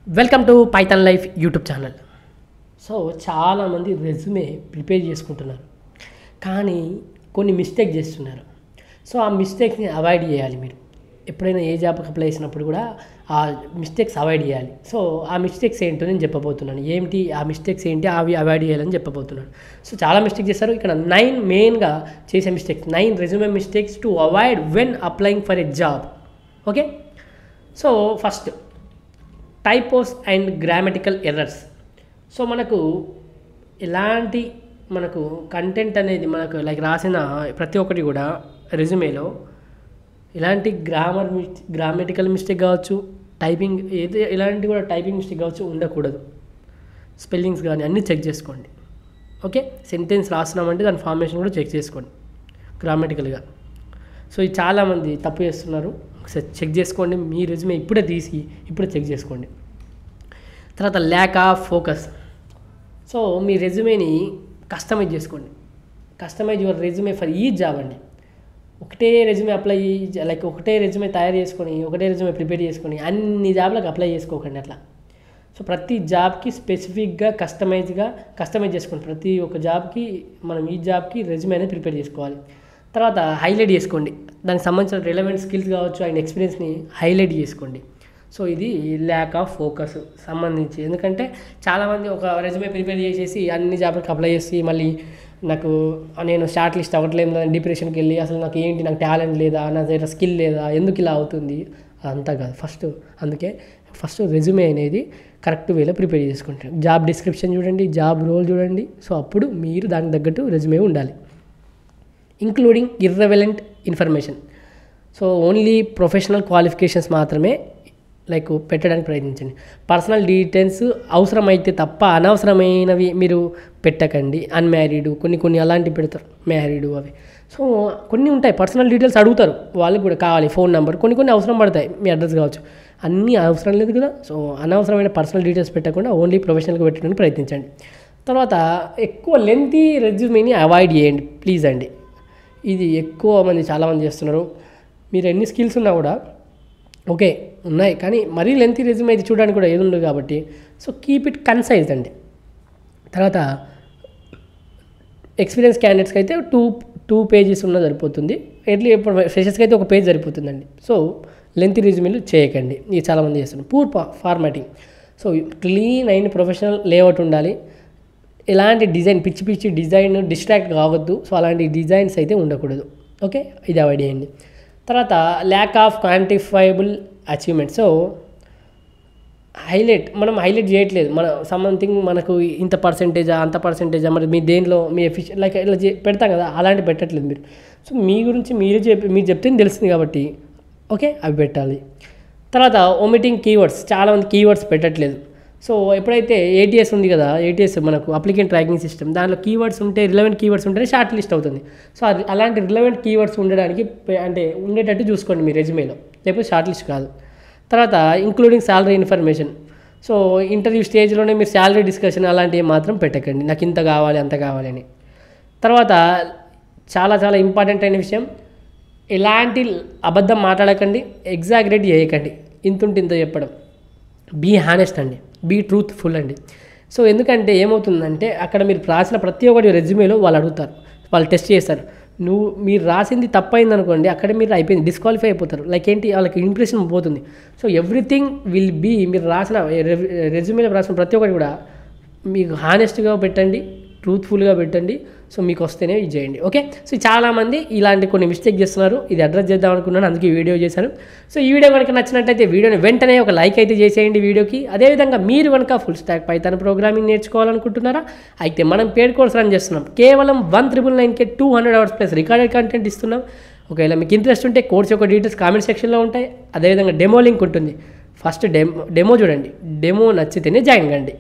Welcome to Python life YouTube channel. So చాలామంది resume prepare చేసుకుంటున్నారు, కానీ కొన్ని మిస్టేక్ చేస్తున్నారు. సో ఆ మిస్టేక్స్ని అవాయిడ్ చేయాలి. మీరు ఎప్పుడైనా ఏ జాబ్కి అప్లై చేసినప్పుడు కూడా ఆ మిస్టేక్స్ అవాయిడ్ చేయాలి. సో ఆ మిస్టేక్స్ ఏంటో నేను చెప్పబోతున్నాను. ఏంటి ఆ మిస్టేక్స్ ఏంటి అవి అవాయిడ్ చేయాలని చెప్పబోతున్నాను. సో చాలా మిస్టేక్ చేస్తారు. ఇక్కడ 9 మెయిన్గా చేసే mistakes, 9 resume mistakes to avoid when applying for a job. Okay, so first typos and grammatical errors. So మనకు ఎలాంటి కంటెంట్ అనేది మనకు రాసిన ప్రతి ఒక్కటి కూడా రెజ్యూమేలో ఇలాంటి గ్రామటికల్ మిస్టేక్ కావచ్చు, టైపింగ్ ఇలాంటి కూడా టైపింగ్ మిస్టేక్ కావచ్చు ఉండకూడదు. స్పెల్లింగ్స్ కానీ అన్నీ చెక్ చేసుకోండి. ఓకే, సెంటెన్స్ రాస్తున్నామంటే దాని ఫార్మేషన్ కూడా చెక్ చేసుకోండి గ్రామటికల్గా. సో ఇది చాలామంది తప్పు చేస్తున్నారు. ఒకసారి చెక్ చేసుకోండి. మీ రెజ్యూమే ఇప్పుడే చెక్ చేసుకోండి. తర్వాత ల్యాక్ ఆఫ్ ఫోకస్. సో మీ రెజ్యూమేని కస్టమైజ్ చేసుకోండి. కస్టమైజ్ యువర్ రెజ్యూమే ఫర్ ఈ జాబ్ అండి. ఒకటే రెజ్యూమే ఒకటే రెజ్యూమే తయారు చేసుకొని, ఒకటే రెజ్యూమే ప్రిపేర్ చేసుకొని అన్ని జాబ్లకు అప్లై చేసుకోకండి అట్లా. సో ప్రతి జాబ్కి స్పెసిఫిక్గా కస్టమైజ్ చేసుకోండి. ప్రతి ఒక్క జాబ్కి మనం ఈ జాబ్కి రెజ్యూమే అనేది ప్రిపేర్ చేసుకోవాలి. తర్వాత హైలైట్ చేసుకోండి. దానికి సంబంధించిన రిలవెంట్ స్కిల్స్ కావచ్చు అండ్ ఎక్స్పీరియన్స్ని హైలైట్ చేసుకోండి. సో ఇది ల్యాక్ ఆఫ్ ఫోకస్ సంబంధించి. ఎందుకంటే చాలామంది ఒక రెజ్యూమే ప్రిపేర్ చేసేసి అన్ని జాబ్లకు అప్లై చేసి మళ్ళీ నేను షార్ట్ లిస్ట్ అవ్వట్లేదు డిప్రెషన్కి వెళ్ళి అసలు నాకు టాలెంట్ లేదా, నా దగ్గర స్కిల్ లేదా, ఎందుకు ఇలా అవుతుంది, అదంతా కాదు. అందుకే ఫస్ట్ రెజ్యూమే అనేది కరెక్ట్ వేలో ప్రిపేర్ చేసుకుంటారు. జాబ్ డిస్క్రిప్షన్ చూడండి, జాబ్ రోల్ చూడండి. సో అప్పుడు మీరు దానికి తగ్గట్టు రెజ్యూమే ఉండాలి. Including irrelevant information. So only professional qualifications మాత్రమే పెట్టడానికి ప్రయత్నించండి. పర్సనల్ డీటెయిల్స్ అవసరమైతే తప్ప అనవసరమైనవి మీరు పెట్టకండి. అన్మ్యారీడ్ కొన్ని అలాంటివి పెడతారు, మ్యారీడు అవి. సో కొన్ని ఉంటాయి పర్సనల్ డీటెయిల్స్ అడుగుతారు, వాళ్ళకి కూడా కావాలి ఫోన్ నెంబర్, కొన్ని అవసరం పడతాయి, మీ అడ్రస్ కావచ్చు. అన్నీ అవసరం లేదు కదా. సో అనవసరమైన పర్సనల్ డీటెయిల్స్ పెట్టకుండా ఓన్లీ ప్రొఫెషనల్గా పెట్టడానికి ప్రయత్నించండి. తర్వాత ఎక్కువ లెంతీ రెజ్యూమేని అవాయిడ్ చేయండి ప్లీజ్ అండి. ఇది చాలామంది చేస్తున్నారు. మీరు ఎన్ని స్కిల్స్ ఉన్నా కూడా ఓకే ఉన్నాయి, కానీ మరీ లెంతీ రెజ్యూమే ఇది చూడడానికి కూడా ఏది ఉండదు కాబట్టి సో కీప్ ఇట్ కన్సైజ్ అండి. తర్వాత ఎక్స్పీరియన్స్ క్యాండిడేట్స్కి అయితే టూ పేజెస్ ఉన్న సరిపోతుంది. ఫ్రెషర్స్కి అయితే ఒక పేజ్ సరిపోతుందండి. సో లెంతీ రెజ్యూమేలు చేయకండి. ఇది చాలామంది చేస్తున్నారు. Poor formatting. సో క్లీన్ అయిన ప్రొఫెషనల్ లేఅవుట్ ఉండాలి. ఎలాంటి డిజైన్ పిచ్చి డిజైన్ డిస్ట్రాక్ట్ కావద్దు. సో అలాంటి డిజైన్స్ అయితే ఉండకూడదు. ఓకే, ఇది అవాయిడ్ చేయండి. తర్వాత lack of quantifiable achievement. So మనం హైలైట్ చేయట్లేదు. సంథింగ్ మనకు ఇంత పర్సెంటేజా అంత పర్సెంటేజా, మరి మీ దేనిలో మీ ఎఫిషియన్ ఇలా పెడతాం కదా, అలాంటివి పెట్టట్లేదు మీరు. సో మీ గురించి మీరు చెప్తే తెలుస్తుంది కాబట్టి ఓకే అవి పెట్టాలి. తర్వాత ఒమిటింగ్ కీవర్డ్స్. చాలామంది కీవర్డ్స్ పెట్టట్లేదు. సో ఎప్పుడైతే ఏటీఎస్ ఉంది కదా, ఏటీఎస్ మనకు అప్లికెంట్ ట్రాకింగ్ సిస్టమ్, దాంట్లో కీవర్డ్స్ ఉంటే రిలవెంట్ కీవర్డ్స్ ఉంటేనే షార్ట్ లిస్ట్ అవుతుంది. సో అలాంటి రిలవెంట్ కీవర్డ్స్ ఉండేటట్టు చూసుకోండి మీ రెజ్యూమేలో, లేకపోతే షార్ట్ లిస్ట్ కాదు. తర్వాత including salary information. So interview స్టేజ్లోనే మీరు శాలరీ డిస్కషన్ అలాంటివి మాత్రం పెట్టకండి, నాకు ఇంత కావాలి అంత కావాలి అని. తర్వాత చాలా ఇంపార్టెంట్ అయిన విషయం, ఎలాంటి అబద్ధం మాట్లాడకండి, ఎగ్జాగరేట్ చేయకండి. ఇంత చెప్పడం. బీ హానెస్ట్ అండి, బీ ట్రూత్ఫుల్ అండి. సో ఎందుకంటే ఏమవుతుందంటే అక్కడ మీరు రాసిన ప్రతి ఒక్కటి రెజ్యూమేలో వాళ్ళు అడుగుతారు, వాళ్ళు టెస్ట్ చేస్తారు. మీరు రాసింది తప్పైంది అనుకోండి, అక్కడ మీరు అయిపోయింది, డిస్క్వాలిఫై అయిపోతారు. వాళ్ళకి ఇంప్రెషన్ పోతుంది. సో ఎవ్రీథింగ్ విల్ బీ, మీరు రాసిన రెజ్యూమేలో రాసిన ప్రతి ఒక్కటి కూడా మీకు హానెస్ట్గా పెట్టండి, ట్రూత్ఫుల్గా పెట్టండి. సో మీకు వస్తేనే ఇది చేయండి. ఓకే, సో చాలామంది ఇలాంటి కొన్ని మిస్టేక్ చేస్తున్నారు. ఇది అడ్రస్ చేద్దాం అనుకున్నాను, అందుకే వీడియో చేశాను. సో ఈ వీడియో కనుక నచ్చినట్టయితే వీడియోని వెంటనే ఒక లైక్ అయితే చేసేయండి వీడియోకి. అదేవిధంగా మీరు కనుక ఫుల్ స్టాక్ పైథాన్ ప్రోగ్రామింగ్ నేర్చుకోవాలనుకుంటున్నారా, అయితే మనం పెయిడ్ కోర్స్ రన్ చేస్తున్నాం. కేవలం 1999K 200 hours plus recorded content ఇస్తున్నాం. ఒకవేళ మీకు ఇంట్రెస్ట్ ఉంటే కోర్స్ యొక్క డీటెయిల్స్ కామెంట్ సెక్షన్లో ఉంటాయి. అదేవిధంగా డెమో లింక్ ఉంటుంది. ఫస్ట్ డెమో చూడండి, డెమో నచ్చితేనే జాయిన్ కండి.